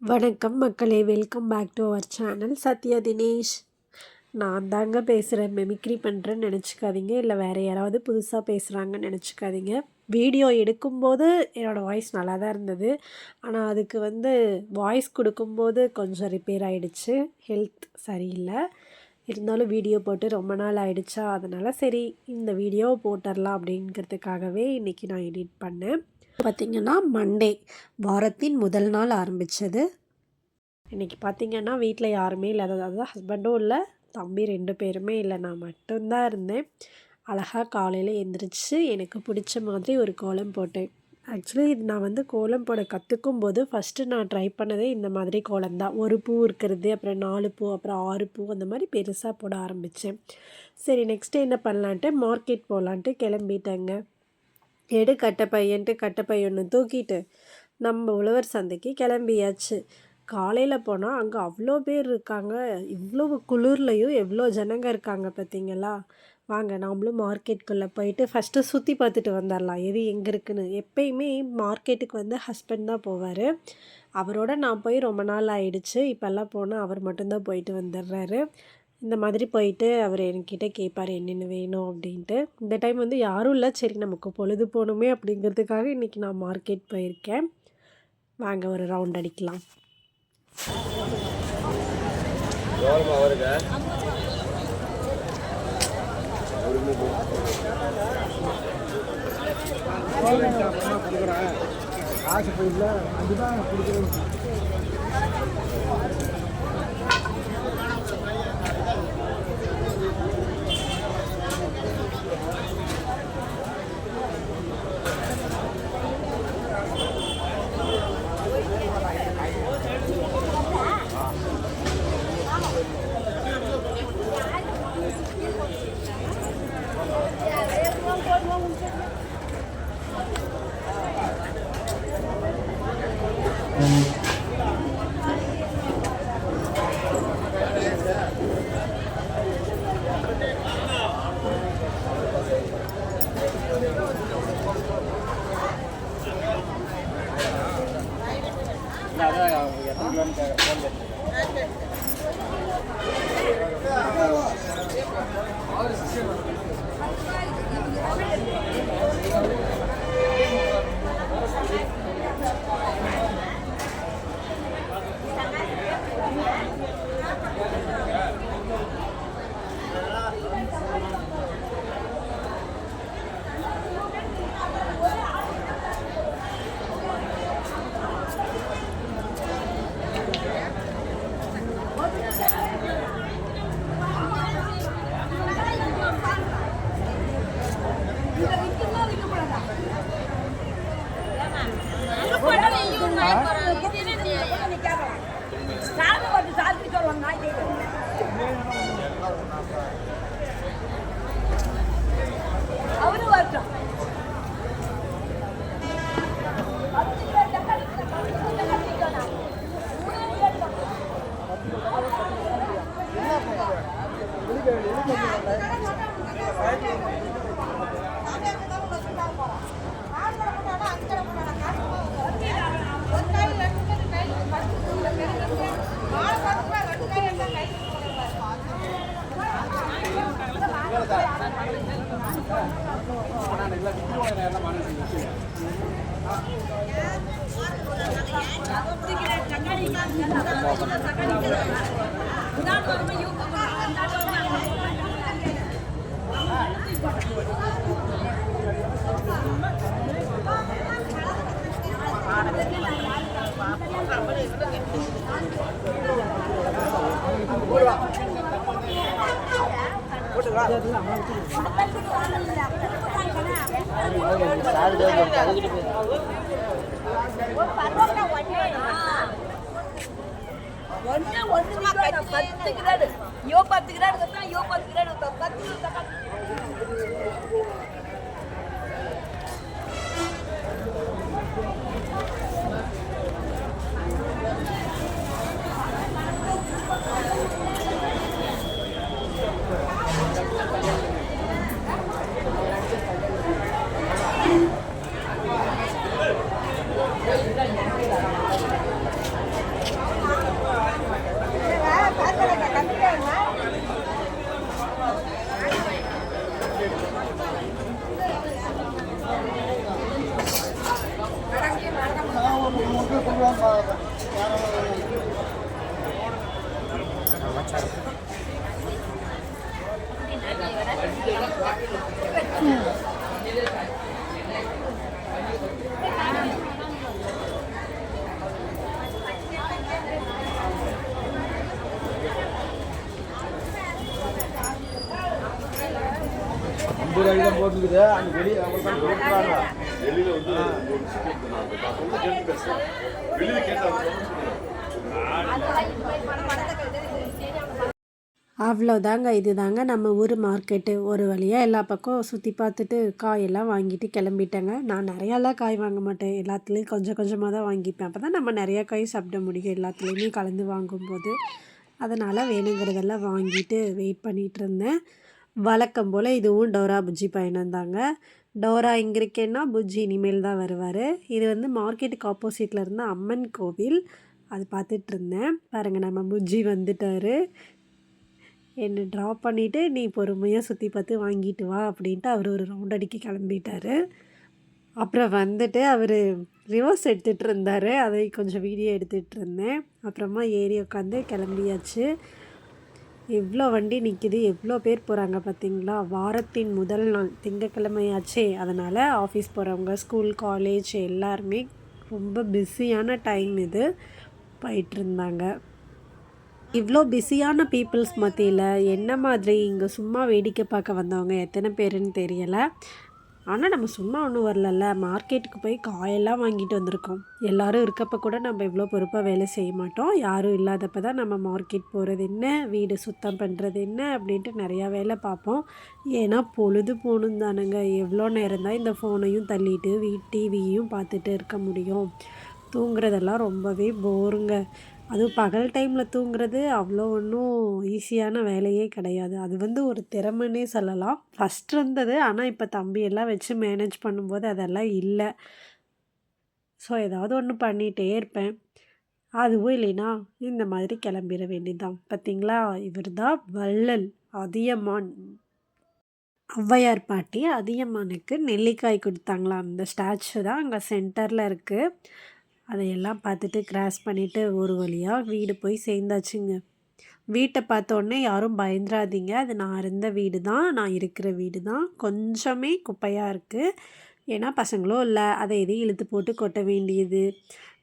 வணக்கம் மக்களே, welcome back to our channel Sathya Dinesh. நான் தாங்க பேசுகிறேன். மெமிக்ரி பண்ணுறேன்னு நினச்சிக்காதீங்க, இல்லை வேறு யாராவது புதுசாக பேசுகிறாங்கன்னு நினச்சிக்காதீங்க. வீடியோ எடுக்கும்போது என்னோடய வாய்ஸ் நல்லா தான் இருந்தது. ஆனால் அதுக்கு வாய்ஸ் கொடுக்கும்போது கொஞ்சம் ரிப்பேர் ஆகிடுச்சு. ஹெல்த் சரியில்லை. இருந்தாலும் வீடியோ போட்டு ரொம்ப நாள் ஆகிடுச்சா, அதனால் சரி இந்த வீடியோவை போட்டுடலாம் அப்படிங்கிறதுக்காகவே இன்றைக்கி நான் எடிட் பண்ணேன். பார்த்திங்கன்னா மண்டே, வாரத்தின் முதல் நாள் ஆரம்பித்தது. இன்றைக்கி பார்த்திங்கன்னா வீட்டில் யாருமே இல்லை, அதாவது ஹஸ்பண்டும் இல்லை, தம்பி 2 பேருமே இல்லை, நான் மட்டும்தான் இருந்தேன். அழகாக காலையில் எழுந்திரிச்சு எனக்கு பிடிச்ச மாதிரி ஒரு கோலம் போட்டேன். ஆக்சுவலி இது நான் கோலம் போட கற்றுக்கும் போது ஃபஸ்ட்டு நான் ட்ரை பண்ணதே இந்த மாதிரி கோலம் தான். ஒரு பூ இருக்கிறது, அப்புறம் 4 பூ, அப்புறம் 6 பூ, அந்த மாதிரி பெருசாக போட ஆரம்பித்தேன். சரி நெக்ஸ்ட்டு என்ன பண்ணலான்ட்டு மார்க்கெட் போகலான்ட்டு கிளம்பிட்டேங்க. கட்டை ஒன்று தூக்கிட்டு நம்ம உழவர் சந்தைக்கு கிளம்பியாச்சு. காலையில் போனால் அங்கே அவ்வளோ பேர் இருக்காங்க. இவ்வளோ குளிர்லையும் எவ்வளோ ஜனங்க இருக்காங்க பார்த்தீங்களா. வாங்க நாமளும் மார்க்கெட்டுக்குள்ளே போயிட்டு ஃபஸ்ட்டு சுற்றி பார்த்துட்டு வந்துடலாம், எது எங்கே இருக்குன்னு. எப்பயுமே மார்க்கெட்டுக்கு ஹஸ்பண்ட் தான் போவார். அவரோட நான் போய் ரொம்ப நாள் ஆயிடுச்சு. இப்போல்லாம் போனால் அவர் மட்டும்தான் போயிட்டு வந்துடுறாரு. இந்த மாதிரி போயிட்டு அவர் என்கிட்ட கேட்பார் என்னென்ன வேணும் அப்படின்ட்டு. இந்த டைம் யாரும் இல்லை, சரி நமக்கு பொழுது போகணுமே அப்படிங்கிறதுக்காக இன்றைக்கி நான் மார்க்கெட் போயிருக்கேன். வாங்க ஒரு ரவுண்ட் அடிக்கலாம். ஆசை போயிடல, அதுதான் கொடுக்குறது. போட்டுக்குது அந்த வெளியே வெளியில வந்து வெளியில கேட்டாங்க. அவ்வளோதாங்க. இதுதாங்க நம்ம ஊர் மார்க்கெட்டு. ஒரு வழியாக எல்லா பக்கம் சுற்றி பார்த்துட்டு காயெல்லாம் வாங்கிட்டு கிளம்பிட்டேங்க. நான் நிறையாலாம் காய் வாங்க மாட்டேன். எல்லாத்துலேயும் கொஞ்சம் கொஞ்சமாக தான் வாங்கிப்பேன். அப்போ தான் நம்ம நிறையா காய் சாப்பிட முடியும் எல்லாத்துலேயுமே கலந்து வாங்கும்போது. அதனால் வேணுங்கிறதெல்லாம் வாங்கிட்டு வெயிட் பண்ணிகிட்டு இருந்தேன். வழக்கம் போல் இதுவும் டோரா புஜ்ஜி பயணம் தாங்க. டோரா இங்கே இருக்கேன்னா புஜ்ஜி இனிமேல் தான் வருவார். இது வந்து மார்க்கெட்டுக்கு ஆப்போசிட்டில் இருந்த அம்மன் கோவில். அது பார்த்துட்ருந்தேன். பாருங்கள் நம்ம புஜ்ஜி வந்துட்டார். என்னை ட்ராப் பண்ணிவிட்டு நீ பொறுமையாக சுற்றி பார்த்து வாங்கிட்டு வா அப்படின்ட்டு அவர் ஒரு ரவுண்ட் அடிக்க கிளம்பிட்டார். அப்புறம் வந்துட்டு அவர் ரிவர்ஸ் எடுத்துகிட்டு இருந்தார். அதை கொஞ்சம் வீடியோ எடுத்துகிட்டு இருந்தேன். அப்புறமா ஏறி உட்காந்து கிளம்பியாச்சு. எவ்வளோ வண்டி நிற்கிது, எவ்வளோ பேர் போகிறாங்க பார்த்தீங்களா? வாரத்தின் முதல் நாள் திங்கக்கிழமையாச்சே, அதனால் ஆஃபீஸ் போகிறவங்க, ஸ்கூல், காலேஜ் எல்லாருமே ரொம்ப பிஸியான டைம் இது போயிட்டுருந்தாங்க. இவ்வளோ பிஸியான பீப்புள்ஸ் மத்தியில் என்ன மாதிரி இங்கே சும்மா வேடிக்கை பார்க்க வந்தவங்க எத்தனை பேருன்னு தெரியலை. ஆனால் நம்ம சும்மா ஒன்றும் வரலல்ல, மார்க்கெட்டுக்கு போய் காயெல்லாம் வாங்கிட்டு வந்திருக்கோம். எல்லோரும் இருக்கப்போ கூட நம்ம இவ்வளோ பொறுப்பாக வேலை செய்ய மாட்டோம். யாரும் இல்லாதப்போ தான் நம்ம மார்க்கெட் போகிறது என்ன, வீடு சுத்தம் பண்ணுறது என்ன அப்படின்ட்டு நிறையா வேலை பார்ப்போம். ஏன்னா பொழுது போகணும் தானுங்க. எவ்வளோ நேரம் தான் இந்த ஃபோனையும் தள்ளிட்டு டிவியையும் பார்த்துட்டு இருக்க முடியும்? தூங்குறதெல்லாம் ரொம்பவே போருங்க. அதுவும் பகல் டைமில் தூங்குறது அவ்வளோ ஒன்றும் ஈஸியான வேலையே கிடையாது. அது வந்து ஒரு திறமைன்னே சொல்லலாம். ஃபஸ்ட் இருந்தது, ஆனால் இப்போ தம்பியெல்லாம் வச்சு மேனேஜ் பண்ணும்போது அதெல்லாம் இல்லை. ஸோ ஏதாவது ஒன்று பண்ணிகிட்டே இருப்பேன். அதுவும் இல்லைன்னா இந்த மாதிரி கிளம்பிட வேண்டியதுதான். பார்த்தீங்களா, இவர் தான் வள்ளல் அதியமான். ஔவையார் பாட்டி அதியமானுக்கு நெல்லிக்காய் கொடுத்தாங்களா, அந்த ஸ்டாச்சு தான் அங்கே சென்டரில் இருக்குது. அதையெல்லாம் பார்த்துட்டு கிராஸ் பண்ணிவிட்டு ஒரு வழியாக வீடு போய் சேர்ந்தாச்சுங்க. வீட்டை பார்த்தோன்னே யாரும் பயந்துராதீங்க. அது நான் இருந்த வீடு தான், நான் இருக்கிற வீடு தான். கொஞ்சமே குப்பையாக இருக்குது. ஏன்னா பசங்களும் இல்லை, அதை இதையும் இழுத்து போட்டு கொட்ட வேண்டியது,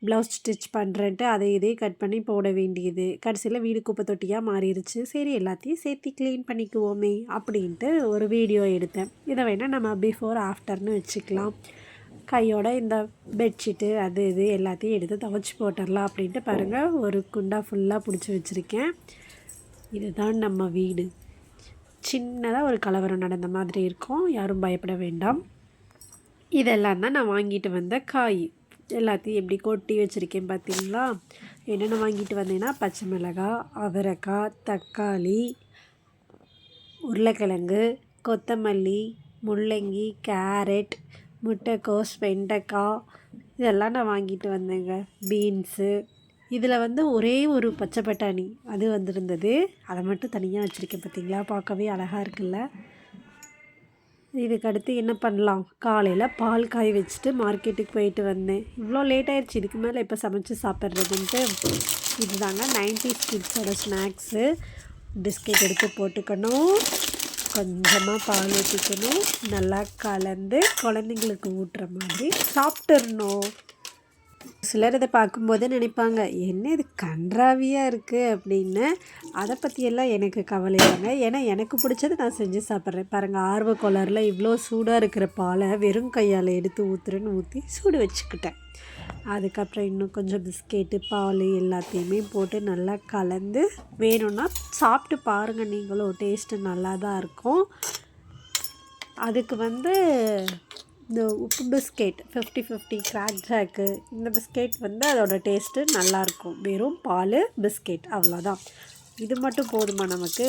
ப்ளவுஸ் ஸ்டிச் பண்ணுறேன்ட்டு அதை இதையும் கட் பண்ணி போட வேண்டியது. கடைசியில் வீடு குப்பை தொட்டியாக மாறிடுச்சு. சரி எல்லாத்தையும் சேர்த்து க்ளீன் பண்ணிக்குவோமே அப்படின்ட்டு ஒரு வீடியோ எடுத்தேன். இதை வேணால் நம்ம பிஃபோர் ஆஃப்டர்னு வச்சுக்கலாம். கையோட இந்த பெட்ஷீட்டு அது இது எல்லாத்தையும் எடுத்து துவைச்சி போட்டுடலாம் அப்படின்ட்டு பாருங்கள், ஒரு குண்டா ஃபுல்லாக பிடிச்சி வச்சுருக்கேன். இதுதான் நம்ம வீடு. சின்னதாக ஒரு கலவரம் நடந்த மாதிரி இருக்கும், யாரும் பயப்பட வேண்டாம். இதெல்லாம் தான் நான் வாங்கிட்டு வந்த காய். எல்லாத்தையும் எப்படி கொட்டி வச்சுருக்கேன் பார்த்தீங்களா? என்னென்ன வாங்கிட்டு வந்தேன்னா பச்சை மிளகாய், அவரைக்காய், தக்காளி, உருளைக்கிழங்கு, கொத்தமல்லி, முள்ளங்கி, கேரட், முட்டைக்கோஸ், வெண்டைக்காய் இதெல்லாம் நான் வாங்கிட்டு வந்தேங்க. பீன்ஸு, இதில் வந்து ஒரே ஒரு பச்சை பட்டாணி அது வந்திருந்தது. அதை மட்டும் தனியாக வச்சுருக்கேன். பார்த்திங்களா, பார்க்கவே அழகாக இருக்குல்ல. இதுக்கு அடுத்து என்ன பண்ணலாம், காலையில் பால் காய வச்சுட்டு மார்க்கெட்டுக்கு போயிட்டு வந்தேன். இவ்வளோ லேட் ஆகிடுச்சு, இதுக்கு மேலே இப்போ சமைச்சு சாப்பிட்றதுன்ட்டு இதுதாங்க 90s கிட்ஸோட ஸ்நாக்ஸு. பிஸ்கெட் எடுத்து போட்டுக்கணும், கொஞ்சமாக பால் ஊற்றிக்கணும், நல்லா கலந்து குழந்தைங்களுக்கு ஊட்டுற மாதிரி சாப்பிட்டுறணும். சிலர் இதை பார்க்கும்போது நினைப்பாங்க, என்ன இது கன்றாவியாக இருக்குது அப்படின்னு. அதை பற்றியெல்லாம் எனக்கு கவலை இல்லைங்க. ஏன்னா எனக்கு பிடிச்சது நான் செஞ்சு சாப்பிட்றேன். பாருங்கள், ஆர்வ கோளாறில் இவ்வளோ சூடாக இருக்கிற பாலை வெறும் கையால் எடுத்து ஊற்றுறேன்னு ஊற்றி சூடு வச்சுக்கிட்டேன். அதுக்கப்புறம் இன்னும் கொஞ்சம் பிஸ்கெட்டு, பால் எல்லாத்தையுமே போட்டு நல்லா கலந்து வேணும்னா சாப்பிட்டு பாருங்கள், நீங்களும் டேஸ்ட்டு நல்லா தான் இருக்கும். அதுக்கு வந்து இந்த உப்பு பிஸ்கெட் 50-50 கிராக் ஜாக்கு, இந்த பிஸ்கெட் வந்து அதோட டேஸ்ட்டு நல்லாயிருக்கும். வெறும் பால் பிஸ்கெட் அவ்வளோதான். இது மட்டும் போதுமா நமக்கு?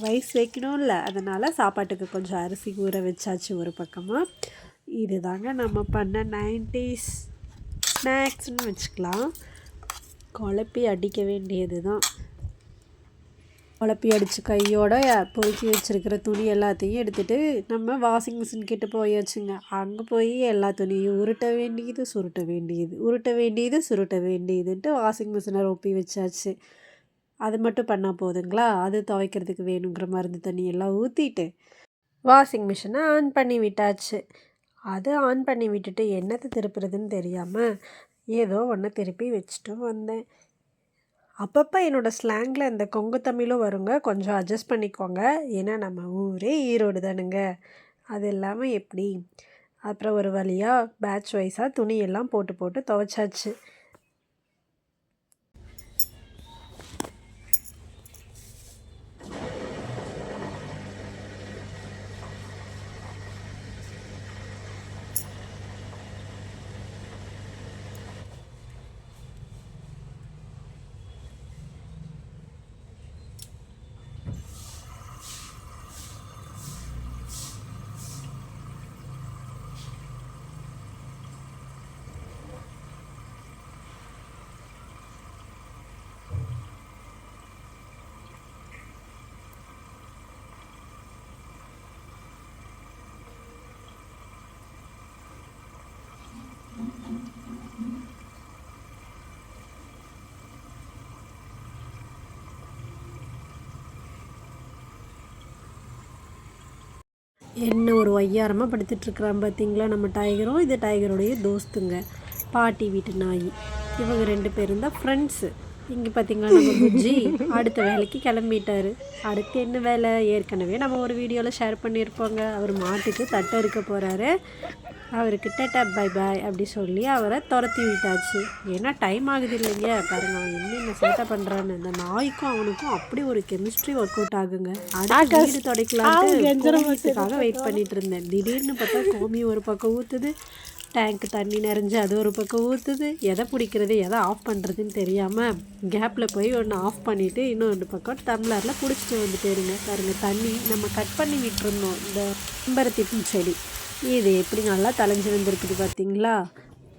ரைஸ் வைக்கணும் இல்லை, அதனால் சாப்பாட்டுக்கு கொஞ்சம் அரிசி ஊற வச்சாச்சு ஒரு பக்கமாக. இது தாங்க நம்ம பண்ண 90s ஸ்நாக்ஸ்ன்னு வச்சுக்கலாம். குழப்பி அடிக்க வேண்டியது தான். குழப்பி அடித்து கையோட பொறுக்கி வச்சுருக்கிற துணி எல்லாத்தையும் எடுத்துகிட்டு நம்ம வாஷிங் மிஷின் கிட்ட போயாச்சுங்க. அங்கே போய் எல்லா துணியும் உருட்ட வேண்டியது சுருட்ட வேண்டியது உருட்ட வேண்டியது சுருட்ட வேண்டியதுன்ட்டு வாஷிங் மிஷினை ரொப்பி வச்சாச்சு. அது மட்டும் பண்ணால் போதுங்களா, அது துவைக்கிறதுக்கு வேணுங்கிற மருந்து தண்ணி எல்லாம் ஊற்றிட்டு வாஷிங் மிஷினை ஆன் பண்ணி விட்டாச்சு. அது ஆன் பண்ணி விட்டுட்டு என்னத்தை திருப்புறதுன்னு தெரியாமல் ஏதோ ஒன்று திருப்பி வச்சுட்டும் வந்தேன். அப்பப்போ என்னோடய ஸ்லாங்கில் இந்த கொங்கு தமிழும் வருங்க, கொஞ்சம் அட்ஜஸ்ட் பண்ணிக்கோங்க. ஏன்னா நம்ம ஊரே ஈரோடு தானுங்க, அது இல்லாமல் எப்படி. அப்புறம் ஒரு வழியாக பேட்ச் வைஸாக துணியெல்லாம் போட்டு போட்டு துவைச்சாச்சு. என்ன ஒரு வையாரமாக படுத்துட்ருக்குறான் பார்த்தீங்களா நம்ம டைகரும். இது டைகருடைய தோஸ்துங்க, பாட்டி வீட்டு நாய். இவங்க 2 பேரும் தான் ஃப்ரெண்ட்ஸு. இங்கே பார்த்தீங்களா நம்ம புஜ்ஜி அடுத்த வேலைக்கு கிளம்பிட்டார். அடுத்து என்ன வேலை, ஏற்கனவே நம்ம ஒரு வீடியோவில் ஷேர் பண்ணியிருப்போங்க. அவர் மாட்டுக்கு தட்டை இருக்க போகிறாரு. அவருக்கு டட்டா பை பாய் அப்படி சொல்லி அவரை துரத்தி விட்டாச்சு. ஏன்னா டைம் ஆகுது இல்லைங்க. பாருங்க அவன் என்னென்ன சேட்டை பண்ணுறான்னு. இந்த நாய்க்கும் அவனுக்கும் அப்படி ஒரு கெமிஸ்ட்ரி ஒர்க் அவுட் ஆகுங்க. அடுத்து வீடு துடைக்கலான்ட்டு வெயிட் பண்ணிட்டு இருந்தேன். திடீர்னு பார்த்தா கோமி ஒரு பக்கம் ஊற்றுது, டேங்க்கு தண்ணி நிறைஞ்சு அது ஒரு பக்கம் ஊற்றுது. எதை பிடிக்கிறது எதை ஆஃப் பண்ணுறதுன்னு தெரியாமல் கேப்பில் போய் ஒன்று ஆஃப் பண்ணிவிட்டு இன்னொரு பக்கம் டம்ளரில் பிடிச்சிட்டு வந்துட்டேருங்க. பாருங்கள் தண்ணி நம்ம கட் பண்ணி விட்டுருந்தோம். இந்த செம்பருத்தி பூச்செடி இது எப்படி நல்லா தலைஞ்சு வந்துருக்குது பார்த்தீங்களா.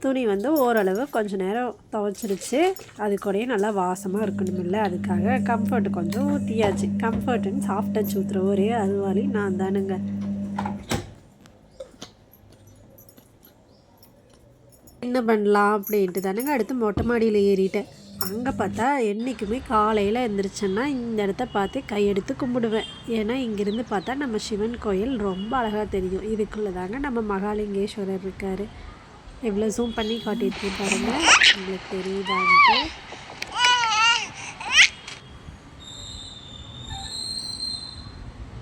துணி ஓரளவு கொஞ்சம் நேரம் துவைச்சிருச்சு. அது கூடயே நல்லா வாசமாக இருக்கணுமில்ல, அதுக்காக கம்ஃபர்ட் கொஞ்சம் ஊற்றியாச்சு. கம்ஃபர்ட்டுன்னு சாஃப்ட் டச் ஊற்றுற ஒரே அருவாளி நான் தானுங்க. என்ன பண்ணலாம் அப்படின்ட்டு தானுங்க அடுத்து மொட்டை மாடியில் ஏறிட்டேன். அங்கே பார்த்தா என்றைக்குமே காலையில் எழுந்திரிச்சேன்னா இந்த இடத்த பார்த்து கையெடுத்து கும்பிடுவேன். ஏன்னா இங்கேருந்து பார்த்தா நம்ம சிவன் கோயில் ரொம்ப அழகாக தெரியும். இதுக்குள்ளே தாங்க நம்ம மகாலிங்கேஸ்வரர் இருக்கார். எவ்வளோ ஜூம் பண்ணி காட்டியிருக்கேன் பாருங்கள், உங்களுக்கு தெரியுதான்ட்டு.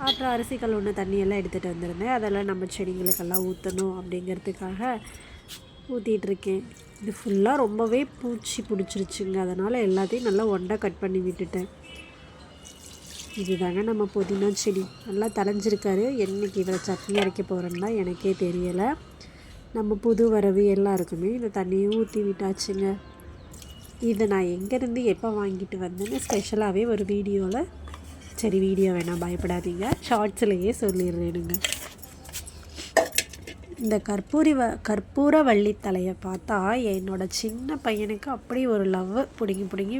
அப்புறம் அரிசிகள் ஒன்று தண்ணியெல்லாம் எடுத்துகிட்டு வந்திருந்தேன். அதெல்லாம் நம்ம செடிங்களுக்கெல்லாம் ஊற்றணும் அப்படிங்கிறதுக்காக ஊற்றிட்டுருக்கேன். இது ஃபுல்லாக ரொம்பவே பூச்சி பிடிச்சிருச்சுங்க. அதனால் எல்லாத்தையும் நல்லா ஒண்டா கட் பண்ணி விட்டுட்டேன். இதுதாங்க நம்ம புதினா செடி நல்லா தலைஞ்சிருக்காரு. என்றைக்கு இவரை சட்னி அரைக்க போகிறேன்னா எனக்கே தெரியலை. நம்ம புது வரவு எல்லாருக்குமே இந்த தண்ணியை ஊற்றி விட்டாச்சுங்க. இதை நான் எங்கேருந்து எப்போ வாங்கிட்டு வந்தேன்னு ஸ்பெஷலாகவே ஒரு வீடியோவில், சரி வீடியோ வேணாம் பயப்படாதீங்க, ஷார்ட்ஸ்லேயே சொல்லிடுறேனுங்க. இந்த கற்பூரவள்ளி தலையை பார்த்தா என்னோடய சின்ன பையனுக்கு அப்படி ஒரு லவ். பிடுங்கி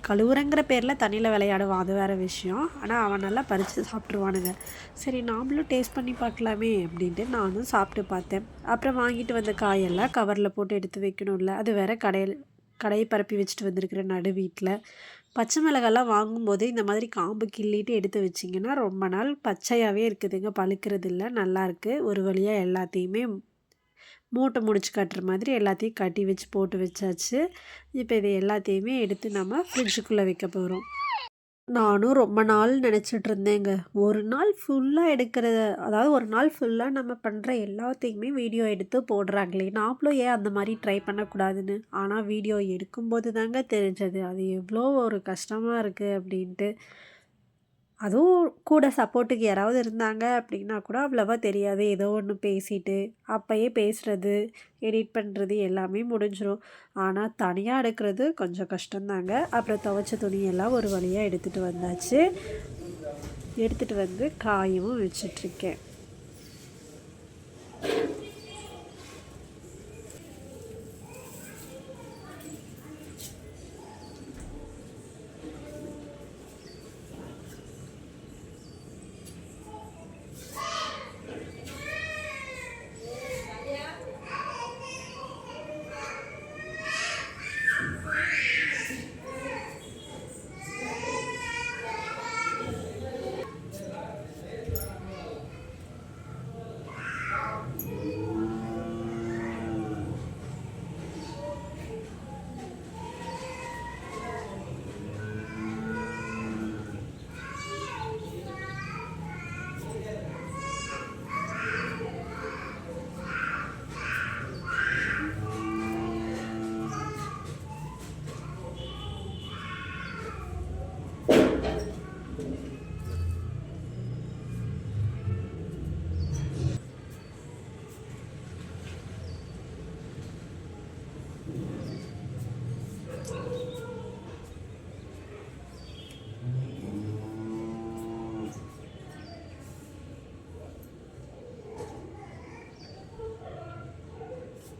கழுவுறங்கிற பேரில் தண்ணியில் விளையாடுவான், அது வேறு விஷயம். ஆனால் அவன் நல்லா பறித்து சாப்பிட்ருவானுங்க. சரி நாமளும் டேஸ்ட் பண்ணி பார்க்கலாமே அப்படின்ட்டு நானும் சாப்பிட்டு பார்த்தேன். அப்புறம் வாங்கிட்டு வந்த காயெல்லாம் கவரில் போட்டு எடுத்து வைக்கணும்ல, அது வேறு கடையை பரப்பி வச்சுட்டு வந்திருக்கிற நடு வீட்டில். பச்சை மிளகாலாம் வாங்கும்போது இந்த மாதிரி காம்பு கிள்ளிட்டு எடுத்து வச்சிங்கன்னா ரொம்ப நாள் பச்சையாகவே இருக்குதுங்க, பழுக்கிறது இல்லை, நல்லாயிருக்கு. ஒரு வழியாக எல்லாத்தையுமே மூட்டை முடிச்சு கட்டுற மாதிரி எல்லாத்தையும் கட்டி வச்சு போட்டு வச்சாச்சு. இப்போ இதை எல்லாத்தையுமே எடுத்து நம்ம ஃப்ரிட்ஜுக்குள்ளே வைக்க போகிறோம். நானும் ரொம்ப நாள் நினச்சிட்டு இருந்தேங்க, ஒரு நாள் ஃபுல்லாக எடுக்கிறத, அதாவது ஒரு நாள் ஃபுல்லாக நம்ம பண்ணுற எல்லாத்தையுமே வீடியோ எடுத்து போடுறாங்களே, நாமளும் ஏன் அந்த மாதிரி ட்ரை பண்ணக்கூடாதுன்னு. ஆனால் வீடியோ எடுக்கும்போது தாங்க தெரிஞ்சது அது எவ்வளோ ஒரு கஷ்டமாக இருக்குது அப்படின்ட்டு. அதுவும் கூட சப்போர்ட்டுக்கு யாராவது இருந்தாங்க அப்படின்னா கூட அவ்வளோவா தெரியாது. ஏதோ ஒன்று பேசிட்டு அப்போயே பேசுகிறது, எடிட் பண்ணுறது எல்லாமே முடிஞ்சிடும். ஆனால் தனியாக எடுக்கிறது கொஞ்சம் கஷ்டம்தாங்க. அப்புறம் துவைச்ச துணியெல்லாம் ஒரு வழியாக எடுத்துகிட்டு வந்தாச்சு. எடுத்துகிட்டு வந்து காயவும் வச்சிட்ருக்கேன்.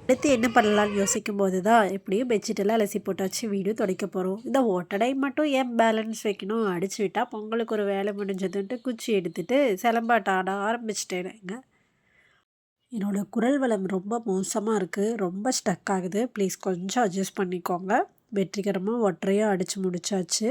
அடுத்து என்ன பண்ணலான்னு யோசிக்கும் போது தான் எப்படியும் பெட்ஷீட்டெல்லாம் அலசி போட்டாச்சு, வீடு துடைக்க போகிறோம். இந்த ஒட்டடை மட்டும் ஏன் பேலன்ஸ் வைக்கணும், அடிச்சு விட்டால் பொங்கலுக்கு ஒரு வேலை முடிஞ்சதுன்ட்டு குச்சி எடுத்துகிட்டு சிலம்பாட்டம் ஆட ஆரம்பிச்சிட்டேனுங்க. என்னோடய குரல் வளம் ரொம்ப மோசமாக இருக்குது, ரொம்ப ஸ்டக் ஆகுது, ப்ளீஸ் கொஞ்சம் அட்ஜஸ்ட் பண்ணிக்கோங்க. வெற்றிகரமாக ஒற்றையாக அடித்து முடிச்சாச்சு.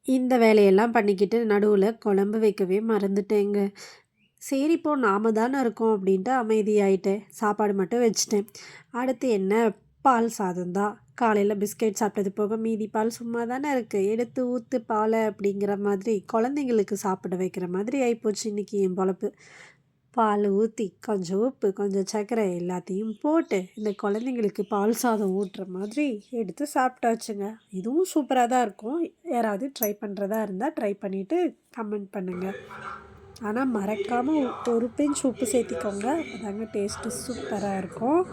இந்த வேலையெல்லாம் பண்ணிக்கிட்டு நடுவில் குழம்பு வைக்கவே மறந்துட்டேங்க. சரி இப்போ நாம தானே இருக்கோம் அப்படின்ட்டு அமைதியாயிட்டேன். சாப்பாடு மட்டும் வச்சுட்டேன். அடுத்து என்ன, பால் சாதம் தான். காலையில் பிஸ்கெட் சாப்பிட்டது போக மீதி பால் சும்மா தானே இருக்குது, எடுத்து ஊற்று பாலை அப்படிங்கிற மாதிரி குழந்தைங்களுக்கு சாப்பிட வைக்கிற மாதிரி ஆகிப்போச்சு இன்றைக்கி என் பொழப்பு. பால் ஊற்றி கொஞ்சம் உப்பு கொஞ்சம் சர்க்கரை எல்லாத்தையும் போட்டு இந்த குழந்தைங்களுக்கு பால் சாதம் ஊட்டுற மாதிரி எடுத்து சாப்பிட்டாச்சுங்க. இதுவும் சூப்பராக தான் இருக்கும். யாராவது ட்ரை பண்ணுறதா இருந்தால் ட்ரை பண்ணிவிட்டு கமெண்ட் பண்ணுங்கள். ஆனால் மறக்காமல் ஒரு பிஞ்ச் உப்பு சேர்த்திக்கோங்க, அதாங்க டேஸ்ட்டு சூப்பராக இருக்கும்.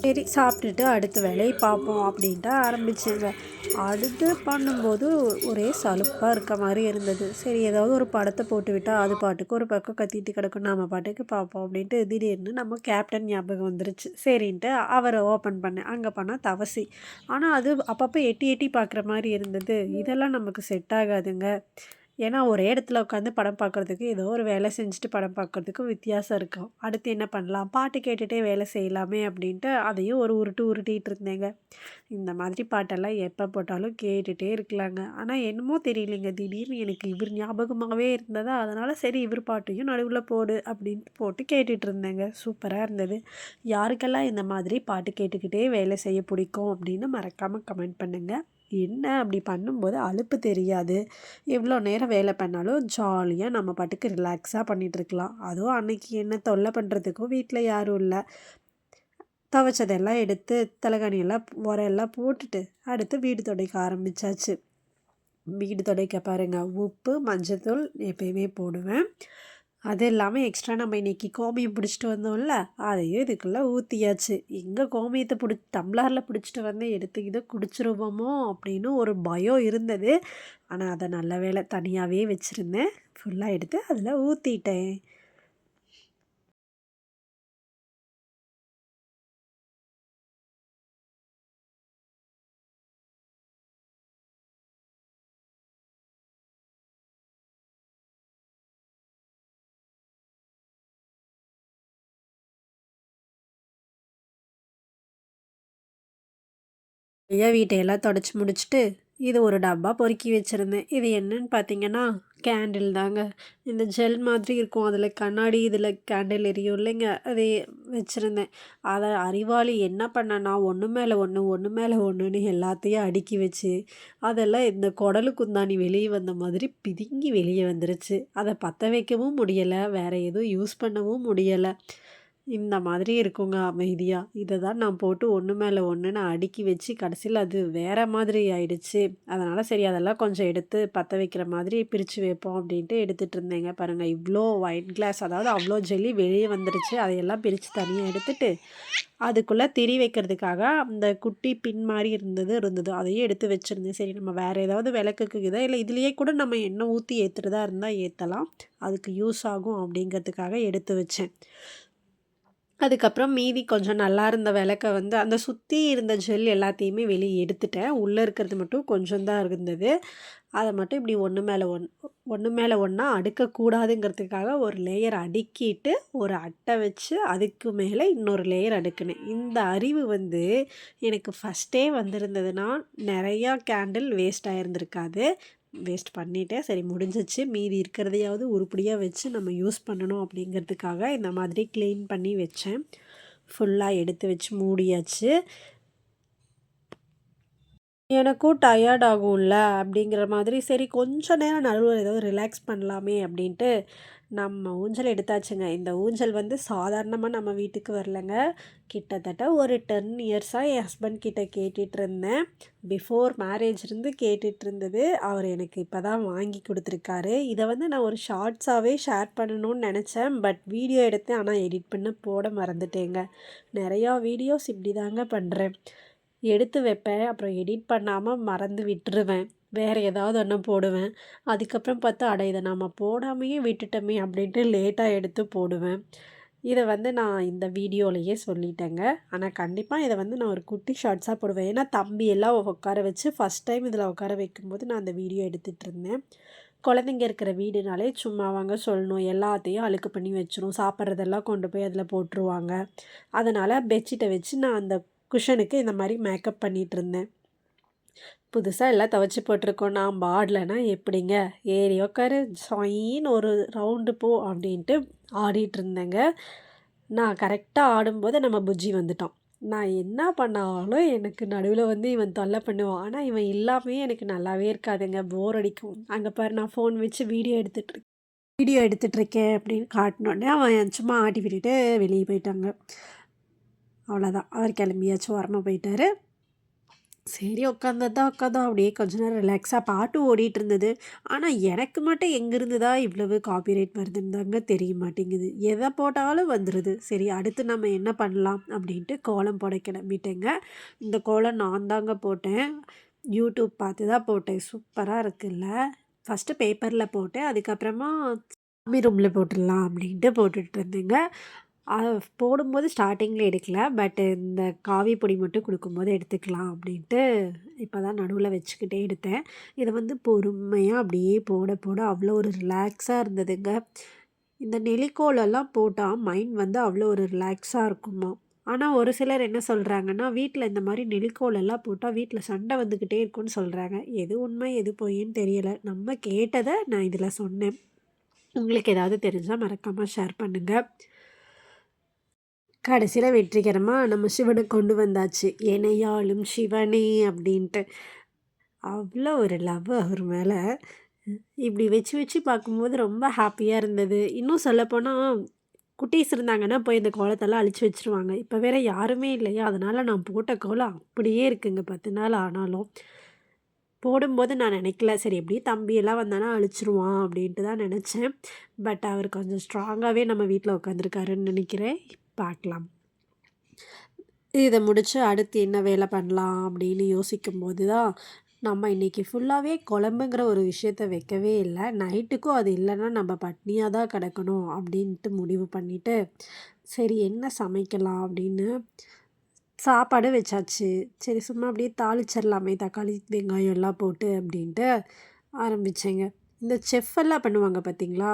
சரி சாப்பிட்டுட்டு அடுத்த வேலையை பார்ப்போம் அப்படின்ட்டு ஆரம்பிச்சேங்க. அடுத்து பண்ணும்போது ஒரே சலுப்பாக இருக்க மாதிரி இருந்தது. சரி ஏதாவது ஒரு படத்தை போட்டு விட்டால் அது பாட்டுக்கு ஒரு பக்கம் கத்திட்டு கிடக்கும், நம்ம பாட்டுக்கு பார்ப்போம் அப்படின்ட்டு திடீர்னு நம்ம கேப்டன் ஞாபகம் வந்துருச்சு. சரின்ட்டு அவரை ஓப்பன் பண்ணேன். அங்கே பண்ணால் தவசி. ஆனால் அது அப்பப்போ எட்டி எட்டி பார்க்குற மாதிரி இருந்தது. இதெல்லாம் நமக்கு செட் ஆகாதுங்க. ஏன்னா ஒரே இடத்துல உட்காந்து படம் பார்க்குறதுக்கு ஏதோ ஒரு வேலை செஞ்சுட்டு படம் பார்க்குறதுக்கும் வித்தியாசம் இருக்கும். அடுத்து என்ன பண்ணலாம், பாட்டு கேட்டுகிட்டே வேலை செய்யலாமே அப்படின்ட்டு அதையும் ஒரு உருட்டிகிட்டு இருந்தேங்க. இந்த மாதிரி பாட்டெல்லாம் எப்போ போட்டாலும் கேட்டுகிட்டே இருக்கலாங்க. ஆனால் என்னமோ தெரியலைங்க, திடீர்னு எனக்கு இவர் ஞாபகமாகவே இருந்ததா, அதனால் சரி இவர் பாட்டையும் நடுவில் போடு அப்படின்ட்டு போட்டு கேட்டுட்டு இருந்தேங்க. சூப்பராக இருந்தது. யாருக்கெல்லாம் இந்த மாதிரி பாட்டு கேட்டுக்கிட்டே வேலை செய்ய பிடிக்கும் அப்படின்னு மறக்காமல் கமெண்ட் பண்ணுங்கள். என்ன அப்படி பண்ணும்போது அலுப்பு தெரியாது, எவ்வளோ நேரம் வேலை பண்ணாலும் ஜாலியாக நம்ம பாட்டுக்கு ரிலாக்ஸாக பண்ணிகிட்ருக்கலாம். அதுவும் அன்றைக்கி என்ன தொல்லை பண்ணுறதுக்கும் வீட்டில் யாரும் இல்லை. துவைச்சதெல்லாம் எடுத்து தலைகாணியெல்லாம் உரையெல்லாம் போட்டுட்டு அடுத்து வீடு துடைக்க ஆரம்பித்தாச்சு. வீடு துடைக்க பாருங்கள், உப்பு மஞ்சள்தூள் எப்பயுமே போடுவேன். அது இல்லாமல் எக்ஸ்ட்ரா நம்ம இன்றைக்கி கோமியம் பிடிச்சிட்டு வந்தோம்ல, அதையும் இதுக்குள்ளே ஊற்றியாச்சு. எங்கே கோமியத்தை டம்ளரில் பிடிச்சிட்டு வந்து எடுத்து இதை குடிச்சிருவோமோ அப்படின்னு ஒரு பயம் இருந்தது. ஆனால் அதை நல்ல வேலை தனியாகவே வச்சுருந்தேன், ஃபுல்லாக எடுத்து அதில் ஊற்றிட்டேன். வீட்டையெல்லாம் தொடச்சி முடிச்சுட்டு இது ஒரு டப்பா பொறுக்கி வச்சுருந்தேன். இது என்னன்னு பார்த்தீங்கன்னா கேண்டில் தாங்க. இந்த ஜெல் மாதிரி இருக்கும், அதில் கண்ணாடி இதில் கேண்டில் எரியும் இல்லைங்க, அதை வச்சுருந்தேன். அதை அறிவாளி என்ன பண்ணனா ஒன்று மேலே ஒன்று ஒன்று மேலே ஒன்றுன்னு எல்லாத்தையும் அடுக்கி வச்சு அதெல்லாம் இந்த குடலு குந்தாணி வெளியே வந்த மாதிரி பிதுங்கி வெளியே வந்துருச்சு. அதை பற்ற வைக்கவும் முடியலை, வேறு எதுவும் யூஸ் பண்ணவும் முடியலை. இந்த மாதிரி இருக்குங்க அமைதியாக. இதை தான் நான் போட்டு ஒன்று மேலே ஒன்று நான் அடுக்கி வச்சு கடைசியில் அது வேறு மாதிரி ஆயிடுச்சு. அதனால் சரி அதெல்லாம் கொஞ்சம் எடுத்து பற்ற வைக்கிற மாதிரி பிரித்து வைப்போம் அப்படின்ட்டு எடுத்துகிட்டு இருந்தேங்க. பாருங்கள் இவ்வளோ ஒயிட் கிளாஸ், அதாவது அவ்வளோ ஜெல்லி வெளியே வந்துருச்சு. அதையெல்லாம் பிரித்து தனியாக எடுத்துட்டு அதுக்குள்ளே திரி வைக்கிறதுக்காக அந்த குட்டி பின் மாதிரி இருந்தது அதையும் எடுத்து வச்சுருந்தேன். சரி நம்ம வேறு ஏதாவது விளக்குக்கு இதை இல்லை இதுலேயே கூட நம்ம எண்ணெய் ஊற்றி ஏற்றுறதா இருந்தால் ஏற்றலாம், அதுக்கு யூஸ் ஆகும் அப்படிங்கிறதுக்காக எடுத்து வச்சேன். அதுக்கப்புறம் மீதி கொஞ்சம் நல்லா இருந்த விளக்க வந்து அந்த சுற்றி இருந்த ஜெல் எல்லாத்தையுமே வெளியே எடுத்துட்டேன். உள்ளே இருக்கிறது மட்டும் கொஞ்சம் தான் இருந்தது. அதை மட்டும் இப்படி ஒன்று மேலே ஒன்றா அடுக்கக்கூடாதுங்கிறதுக்காக ஒரு லேயர் அடுக்கிட்டு ஒரு அட்டை வச்சு அதுக்கு மேலே இன்னொரு லேயர் அடுக்கினேன். இந்த அறிவு வந்து எனக்கு ஃபஸ்ட்டே வந்திருந்ததுன்னா நிறையா கேண்டில் வேஸ்ட் ஆகிருந்திருக்காது. வேஸ்ட் பண்ணிவிட்டேன். சரி முடிஞ்சிச்சு, மீதி இருக்கிறதையாவது உருப்படியாக வச்சு நம்ம யூஸ் பண்ணணும் அப்படிங்கிறதுக்காக இந்த மாதிரி க்ளீன் பண்ணி வச்சேன். ஃபுல்லாக எடுத்து வச்சு மூடியாச்சு. எனக்கும் டயர்ட் ஆகும்ல அப்படிங்கிற மாதிரி சரி கொஞ்ச நேரம் நடுவுல ஏதோ ரிலாக்ஸ் பண்ணலாமே அப்படின்ட்டு நம்ம ஊஞ்சல் எடுத்தாச்சுங்க. இந்த ஊஞ்சல் வந்து சாதாரணமா நம்ம வீட்டுக்கு வரலங்க. கிட்டத்தட்ட ஒரு 10 இயர்ஸா என் ஹஸ்பண்ட் கிட்ட கேட்டுட்டு இருந்தேன். பிஃபோர் மேரேஜ் இருந்து கேட்டுட்டு இருந்தது. அவர் எனக்கு இப்ப தான் வாங்கி குடுத்துருக்காரு. இத வந்து நான் ஒரு ஷார்ட்ஸாவே ஷேர் பண்ணணும்னு நெனச்சேன். பட் வீடியோ எடுத்தேன். ஆனா எடிட் பண்ண போட மறந்துட்டேங்க. நெறையா வீடியோஸ் இப்படிதாங்க பண்றேன். எடுத்து வைப்பேன். அப்புறம் எடிட் பண்ணாம மறந்து விட்டுருவேன். வேற ஏதாவது ஒண்ணு போடுவேன். அதுக்கப்புறம் பார்த்தா, அட இத நம்ம போடாமயே விட்டுட்டோமே அப்படின்ட்டு லேட்டா எடுத்து போடுவேன். இத வந்து நான் இந்த வீடியோலயே சொல்லிட்டேங்க. ஆனா கண்டிப்பா இத வந்து நான் ஒரு குட்டி ஷார்ட்ஸா போடுவேன். ஏன்னா தம்பி எல்லாம் உட்கார வச்சு ஃபர்ஸ்ட் டைம் இதில உட்கார வைக்கும்போது நான் அந்த வீடியோ எடுத்துட்டுருந்தேன். குழந்தைங்க இருக்கிற வீடுனாலே சும்மாவாங்க சொல்லணும். எல்லாத்தையும் அழுக்கு பண்ணி வச்சுரும். சாப்பிட்றதெல்லாம் கொண்டு போய் அதில போட்டுருவாங்க. அதனால பெட்ஷீட்ட வச்சு நான் அந்த குஷனுக்கு இந்த மாரி மேக்கப் பண்ணிட்டுருந்தேன். புதுசா எல்லாம் துவைச்சு போட்டிருக்கோம். நான் ஆடலன்னா எப்படிங்க? ஏறி உக்காரு, சொய்யின்னு ஒரு ரவுண்டு போ அப்படின்ட்டு ஆடிட்டுருந்தேங்க. நான் கரெக்ட்டா ஆடும்போது நம்ம புஜ்ஜி வந்துட்டான். நான் என்ன பண்ணாலும் எனக்கு நடுவுல வந்து இவன் தொல்ல பண்ணுவான். ஆனா இவன் இல்லாமயே எனக்கு நல்லாவே இருக்காதுங்க. போர் அடிக்கும். அங்க பாரு நான் ஃபோன் வச்சு வீடியோ எடுத்துட்டுருக்கேன் அப்படின்னு காட்டுனோனே, அவன் சும்மா ஆட்டி விட்டுட்டு வெளிய போயிட்டாங்க. அவ்வளோதான். அவர் கிளம்பியாச்சு ஓரமா போயிட்டாரு. சரி உட்காந்தோம். அப்படியே கொஞ்ச நேரம் ரிலாக்ஸா பாட்டு ஓடிட்டுருந்தது. ஆனா, எனக்கு மட்டும் எங்கேருந்து தான் இவ்வளவு காப்பிரைட் வருதுன்னு தாங்க தெரிய மாட்டேங்குது. எத போட்டாலும் வந்துருது. சரி அடுத்து நம்ம என்ன பண்ணலாம் அப்படின்ட்டு கோலம் போட கிளம்பிட்டேங்க. இந்த கோலம் நான் தாங்க போட்டேன். யூடியூப் பார்த்து தான் போட்டேன். சூப்பரா இருக்குல்ல. ஃபர்ஸ்ட்டு பேப்பர்ல போட்டேன். அதுக்கப்புறமா சாமி ரூம்ல போட்டுடலாம் அப்படின்ட்டு போட்டுட்ருந்தேங்க. போடும்போது ஸ்டார்ட்டிங்கில எடுக்கல. பட் இந்த காவி பொடி மட்டும் குடுக்கும்போது எடுத்துக்கலாம் அப்படின்ட்டு இப்போ தான் நடுவுல வச்சுக்கிட்டே எடுத்தேன். இத வந்து பொறுமையா அப்படியே போட போட அவ்வளோ ஒரு ரிலாக்ஸா இருந்ததுங்க. இந்த நெலிக்கோலெல்லாம் போட்டா மைண்ட் வந்து அவ்வளோ ஒரு ரிலாக்ஸா இருக்குமாம். ஆனா ஒரு சிலர் என்ன சொல்றாங்கன்னா, வீட்ல இந்த மாரி நெலிக்கோலெல்லாம் போட்டா வீட்ல சண்டை வந்துக்கிட்டே இருக்கும்னு சொல்றாங்க. எது உண்மை எது பொய்ன்னு தெரியல. நம்ம கேட்டத நான் இதில சொன்னேன். உங்களுக்கு ஏதாவது தெரிஞ்சா மறக்காம ஷேர் பண்ணுங்க. கடைசியில வெற்றிகரமா நம்ம சிவன கொண்டு வந்தாச்சு. "எனையாளும் சிவனே" அப்படின்ட்டு. அவ்வளோ ஒரு லவ் அவர் மேல. இப்படி வச்சு வச்சு பார்க்கும்போது ரொம்ப ஹாப்பியா இருந்தது. இன்னும் சொல்லப்போனா, குட்டீஸ் இருந்தாங்கன்னா போய் இந்த கோலத்தெல்லாம் அழிச்சு வச்சுருவாங்க. இப்ப வேற யாருமே இல்லையா, அதனால நான் போட்ட கோலம் அப்படியே இருக்குங்க 10 நாள் ஆனாலும். போடும்போது நான் நெனைக்கல, சரி எப்படியும் தம்பி எல்லாம் வந்தானா அழிச்சுருவான் அப்படின்ட்டு தான் நெனச்சேன். பட் அவர் கொஞ்சம் ஸ்ட்ராங்காவே நம்ம வீட்ல உட்காந்துருக்காருன்னு நெனைக்கிறேன். பார்க்கலாம். இத முடிச்சு அடுத்து என்ன வேலை பண்ணலாம் அப்படின்னு யோசிக்கும்போது தான், நம்ம இன்னைக்கு ஃபுல்லாவே குழம்புங்கிற ஒரு விஷயத்த வைக்கவே இல்ல. நைட்டுக்கும் அது இல்லன்னா நம்ம பட்னியா தான் கிடக்கணும் அப்படின்ட்டு முடிவு பண்ணிட்டு, சரி என்ன சமைக்கலாம் அப்படின்னு சாப்பாடு வச்சாச்சு. சரி சும்மா அப்படியே தாளிச்சிடலாமே தக்காளி, வெங்காயம் எல்லாம் போட்டு அப்படின்ட்டு ஆரம்பிச்சேங்க. இந்த செஃப் எல்லாம் பண்ணுவாங்க பார்த்தீங்களா?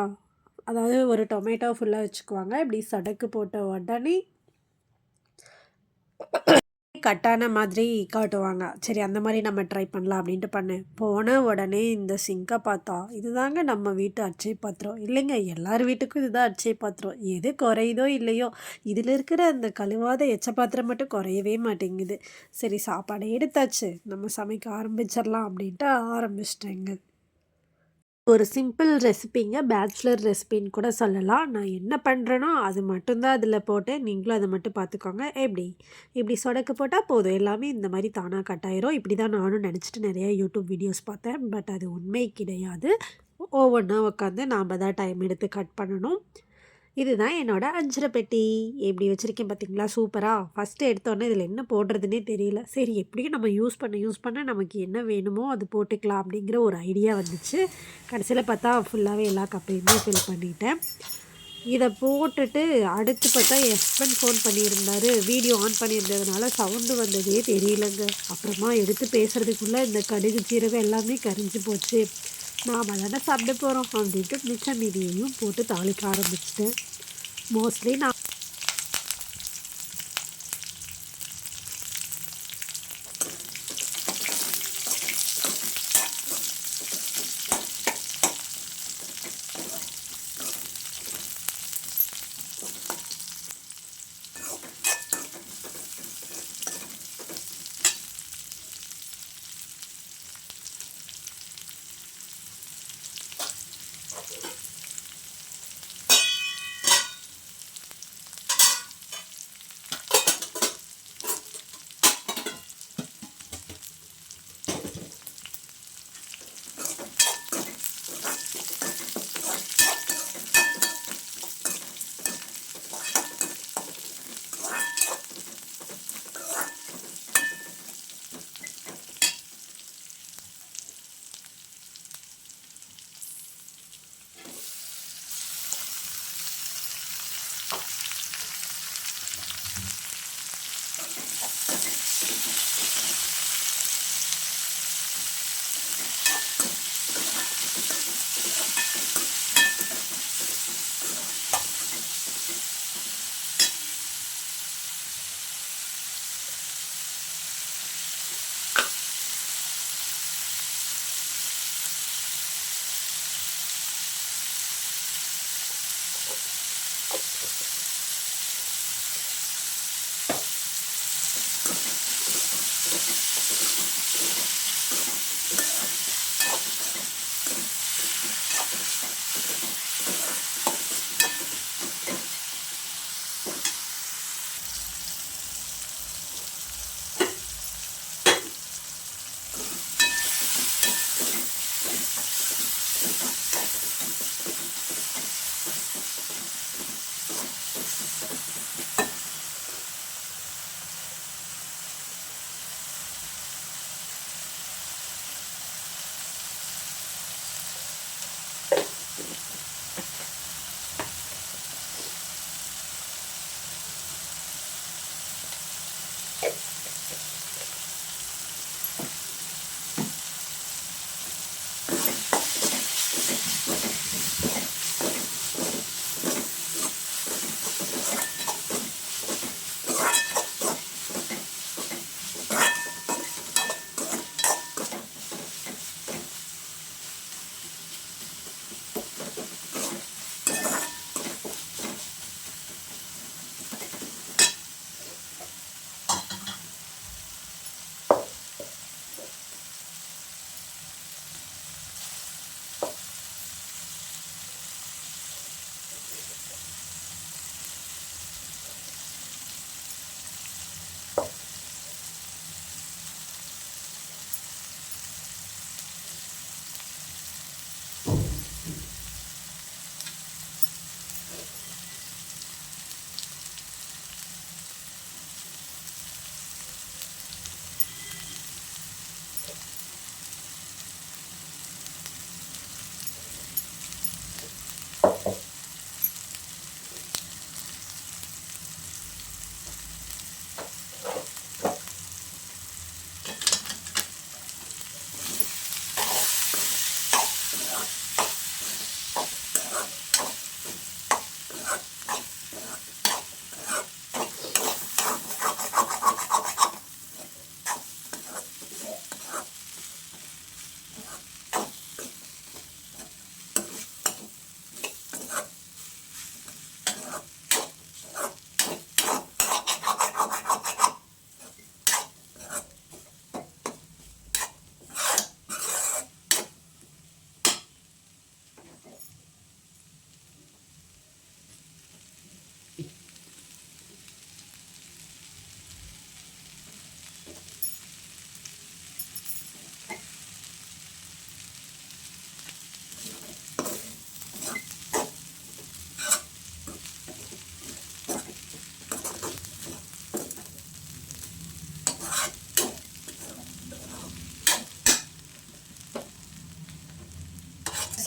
அதாவது ஒரு டொமேட்டோ ஃபுல்லா வச்சுக்குவாங்க. இப்படி சடக்கு போட்ட உடனே கட்டான மாதிரி காட்டுவாங்க. சரி அந்த மாரி நம்ம ட்ரை பண்ணலாம் அப்படின்ட்டு பண்ணேன். போன உடனே இந்த சிங்க பார்த்தா, இதுதாங்க நம்ம வீட்டு அட்சய பாத்திரம். இல்லைங்க எல்லார் வீட்டுக்கும் இதுதான் அட்சய பாத்திரம். எது குறையுதோ இல்லையோ, இதில இருக்கிற அந்த கழுவாத எச்ச பாத்திரம் மட்டும் குறையவே மாட்டேங்குது. சரி சாப்பாடு எடுத்தாச்சு. நம்ம சமைக்க ஆரம்பிச்சிடலாம் அப்படின்ட்டு ஆரம்பிச்சிட்டேங்க. ஒரு சிம்பிள் ரெசிபிங்க. பேச்சுலர் ரெசிபின்னு கூட சொல்லலாம். நான் என்ன பண்ணுறேனோ அது மட்டும் தான் அதில போட்டேன். நீங்களும் அத மட்டும் பார்த்துக்கோங்க. எப்படி? இப்படி சொடக்கு போட்டா போதும். எல்லாமே இந்த மாரி தானா கட் ஆயிரும். இப்படி தான் நானும் நெனச்சுட்டு நெறைய யூடியூப் வீடியோஸ் பார்த்தேன். பட் அது உண்மை கிடையாது. ஒவ்வொன்னா உட்காந்து நாம தான் டைம் எடுத்து கட் பண்ணணும். இதுதான் என்னோட அஞ்சர பெட்டி. எப்படி வச்சிருக்கேன் பார்த்தீங்களா? சூப்பரா! ஃபர்ஸ்ட்டு எடுத்தோனே இதில என்ன போடுறதுன்னே தெரியல. சரி எப்படியும் நம்ம யூஸ் பண்ண நமக்கு என்ன வேணுமோ அது போட்டுக்கலாம் அப்படிங்கிற ஒரு ஐடியா வந்துச்சு. கடைசியில பார்த்தா ஃபுல்லாவே எல்லா கப்பையுமே ஃபில் பண்ணிட்டேன். இத போட்டுட்டு அடுத்து பார்த்தா என் ஹஸ்பண்ட் ஃபோன் பண்ணியிருந்தாரு. வீடியோ ஆன் பண்ணியிருந்ததுனால சவுண்டு வந்ததே தெரியலங்க. அப்புறமா எடுத்து பேசுறதுக்குள்ள இந்த கடுகு, சீரகம் எல்லாமே கரிஞ்சு போச்சு. நாம தானே சாப்பிட போறோம் அப்படின்ட்டு மிச்ச மீதியையும் போட்டு தாளிக்க ஆரம்பிச்சுட்டேன். மோஸ்ட்லி நான்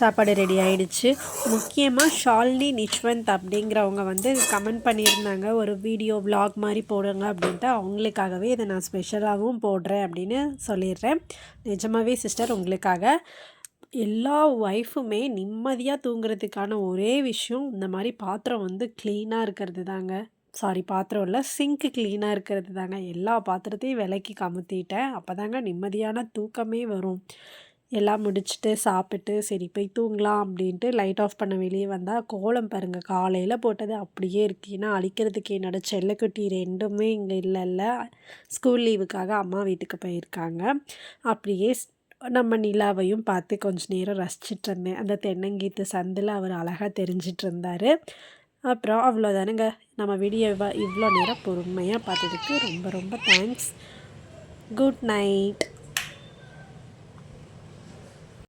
சாப்பாடு ரெடி ஆகிடுச்சு. முக்கியமாக ஷாலினி நிஷ்வந்த் அப்படிங்கிறவங்க வந்து கமெண்ட் பண்ணியிருந்தாங்க, ஒரு வீடியோ விலாக் மாதிரி போடுங்க அப்படின்ட்டு. அவங்களுக்காகவே இதை நான் ஸ்பெஷலாகவும் போடுறேன் அப்படின்னு சொல்லிடுறேன். நிஜமாகவே சிஸ்டர், உங்களுக்காக எல்லா ஒய்ஃபுமே நிம்மதியாக தூங்குறதுக்கான ஒரே விஷயம் இந்த மாதிரி பாத்திரம் வந்து க்ளீனாக இருக்கிறது தாங்க. பாத்திரம் இல்லை, சிங்க்கு க்ளீனாக இருக்கிறது தாங்க. எல்லா பாத்திரத்தையும் விலைக்கு கமுத்திட்டேன். அப்போ தாங்க நிம்மதியான தூக்கமே வரும். எல்லாம் முடிச்சுட்டு சாப்பிட்டு சரி போய் தூங்கலாம் அப்படின்ட்டு லைட் ஆஃப் பண்ண வெளியே வந்தால் கோலம் பாருங்கள், காலையில் போட்டது அப்படியே இருக்குது. ஏன்னா அழிக்கிறதுக்கு என்னோட செல்லக்குட்டி ரெண்டுமே இங்கே இல்லைல்ல, ஸ்கூல் லீவுக்காக அம்மா வீட்டுக்கு போயிருக்காங்க. அப்படியே நம்ம நிலாவையும் பார்த்து கொஞ்ச நேரம் ரசிச்சிட்டு இருந்தேன். அந்த தென்னங்கீத்து சந்தில் அவர் அழகாக தெரிஞ்சிட்டு இருந்தார். அப்புறம் அவ்வளோதானுங்க. நம்ம வீடியோவை இவ்வளோ நேரம் பொறுமையாக பார்த்ததுக்கு ரொம்ப ரொம்ப தேங்க்ஸ். Good night.